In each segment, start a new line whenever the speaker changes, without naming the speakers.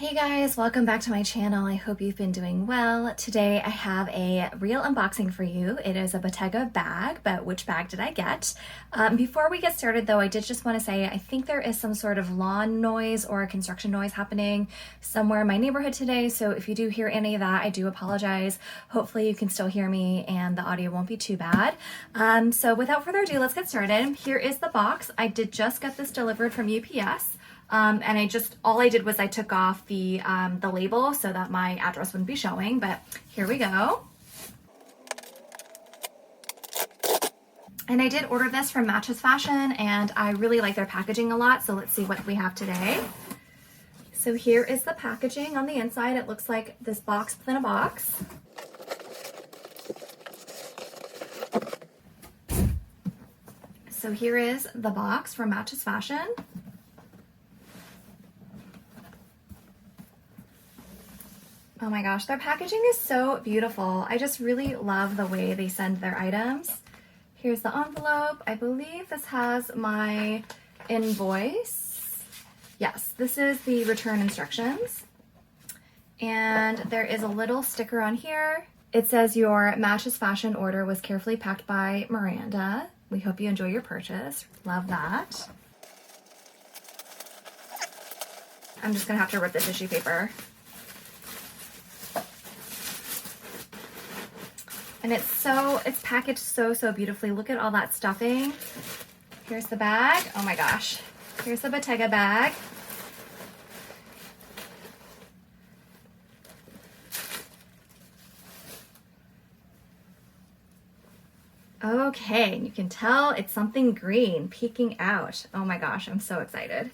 Hey guys, welcome back to my channel. I hope you've been doing well. Today I have a real unboxing for you. It is a Bottega bag, but which bag did I get? Before we get started though, I did just want to say I think there is some sort of lawn noise or construction noise happening somewhere in my neighborhood today, so if you do hear any of that, I do apologize. Hopefully you can still hear me and the audio won't be too bad. So without further ado, let's get started. Here is the box. I did just get this delivered from UPS. And all I did was I took off the label so that my address wouldn't be showing, but here we go. And I did order this from Matches Fashion and I really like their packaging a lot. So let's see what we have today. So here is the packaging on the inside. It looks like this box within a box. So here is the box from Matches Fashion. Oh my gosh, their packaging is so beautiful. I just really love the way they send their items. Here's the envelope. I believe this has my invoice. Yes, this is the return instructions. And there is a little sticker on here. It says your Matches Fashion order was carefully packed by Miranda. We hope you enjoy your purchase. Love that. I'm just gonna have to rip the tissue paper. And it's packaged so beautifully. Look at all that stuffing. Here's the bag. Oh my gosh. Here's the Bottega bag. Okay, you can tell it's something green peeking out. Oh my gosh, I'm so excited.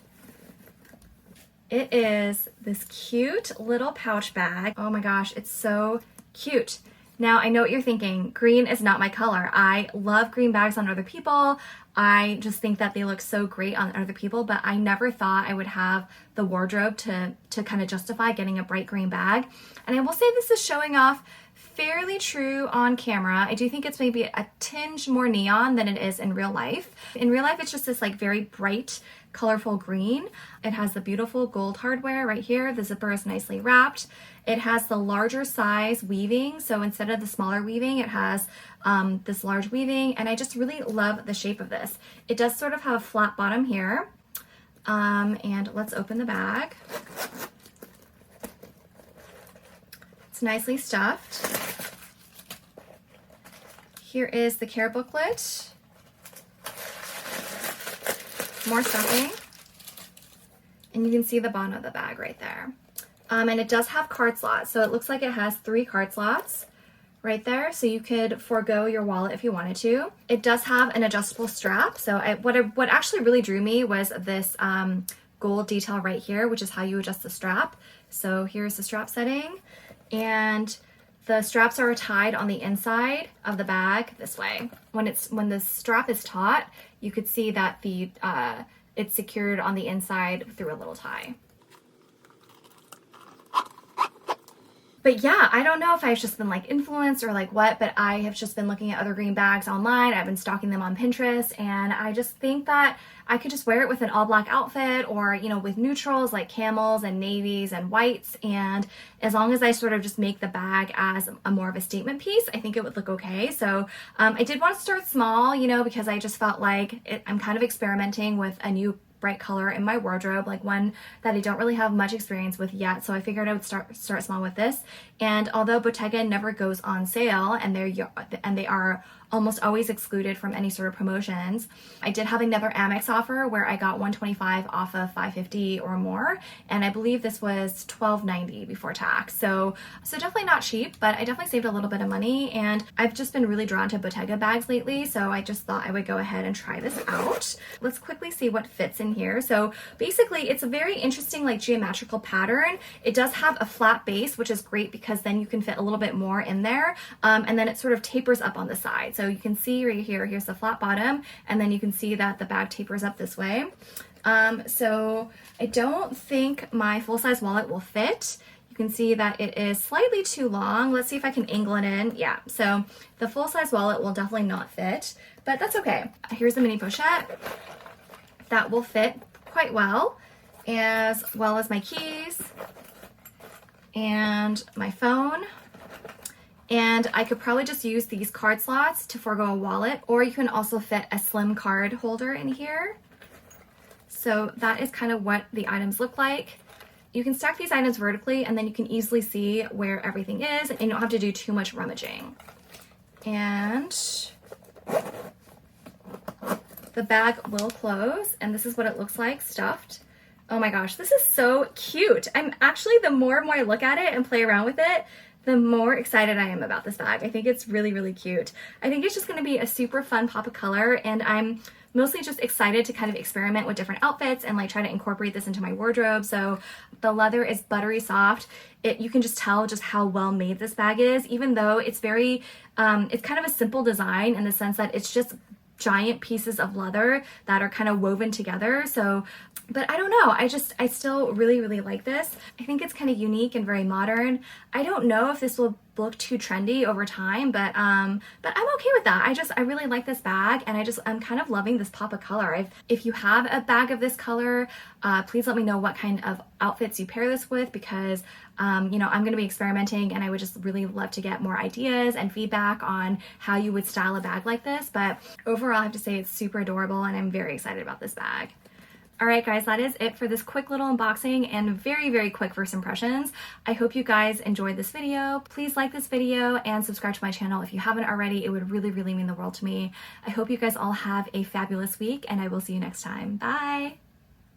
It is this cute little pouch bag. Oh my gosh, it's so cute. Now, I know what you're thinking, green is not my color. I love green bags on other people. I just think that they look so great on other people, but I never thought I would have the wardrobe to kind of justify getting a bright green bag. And I will say this is showing off fairly true on camera. I do think it's maybe a tinge more neon than it is in real life. In real life, it's just this like very bright, colorful green. It has the beautiful gold hardware right here. The zipper is nicely wrapped. It has the larger size weaving. So instead of the smaller weaving, it has this large weaving. And I just really love the shape of this. It does sort of have a flat bottom here. And let's open the bag. It's nicely stuffed. Here is the care booklet. More stuffing. And you can see the bottom of the bag right there. And it does have card slots. So it looks like it has 3 card slots right there. So you could forego your wallet if you wanted to. It does have an adjustable strap. So what actually really drew me was this gold detail right here, which is how you adjust the strap. So here's the strap setting. And the straps are tied on the inside of the bag this way. When the strap is taut, you could see that it's secured on the inside through a little tie. But yeah, I don't know if I've just been like influenced or like what, but I have just been looking at other green bags online. I've been stalking them on Pinterest, and I just think that I could just wear it with an all black outfit or, you know, with neutrals like camels and navies and whites. And as long as I sort of just make the bag as a more of a statement piece, I think it would look okay. So I did want to start small, you know, because I just felt like I'm kind of experimenting with a new bright color in my wardrobe, like one that I don't really have much experience with yet. So I figured I would start small with this. And although Bottega never goes on sale and they are almost always excluded from any sort of promotions, I did have another Amex offer where I got $125 off of $550 or more, and I believe this was $12.90 before tax. So definitely not cheap, but I definitely saved a little bit of money, and I've just been really drawn to Bottega bags lately, so I just thought I would go ahead and try this out. Let's quickly see what fits in here. So basically, it's a very interesting like geometrical pattern. It does have a flat base, which is great because then you can fit a little bit more in there, and then it sort of tapers up on the side. So you can see right here, here's the flat bottom, and then you can see that the bag tapers up this way. So I don't think my full-size wallet will fit. You can see that it is slightly too long. Let's see if I can angle it in. Yeah, so the full-size wallet will definitely not fit, but that's okay. Here's the mini pochette. That will fit quite well as my keys. and my phone. And I could probably just use these card slots to forego a wallet, or you can also fit a slim card holder in here. So that is kind of what the items look like. You can stack these items vertically, and then you can easily see where everything is, and you don't have to do too much rummaging. And the bag will close, and this is what it looks like stuffed. Oh my gosh, this is so cute. I'm actually, the more and more I look at it and play around with it, the more excited I am about this bag. I think it's really, really cute. I think it's just gonna be a super fun pop of color, and I'm mostly just excited to kind of experiment with different outfits and like try to incorporate this into my wardrobe. So the leather is buttery soft. You can just tell just how well made this bag is, even though it's very, it's kind of a simple design in the sense that it's just giant pieces of leather that are kind of woven together. So, but I don't know, I still really, really like this. I think it's kind of unique and very modern. I don't know if this will look too trendy over time, but I'm okay with that. I really like this bag, and I'm kind of loving this pop of color. If you have a bag of this color, please let me know what kind of outfits you pair this with, because you know, I'm going to be experimenting, and I would just really love to get more ideas and feedback on how you would style a bag like this. But overall, I have to say it's super adorable, and I'm very excited about this bag. All right, guys, that is it for this quick little unboxing and very, very quick first impressions. I hope you guys enjoyed this video. Please like this video and subscribe to my channel if you haven't already. It would really, really mean the world to me. I hope you guys all have a fabulous week, and I will see you next time. Bye.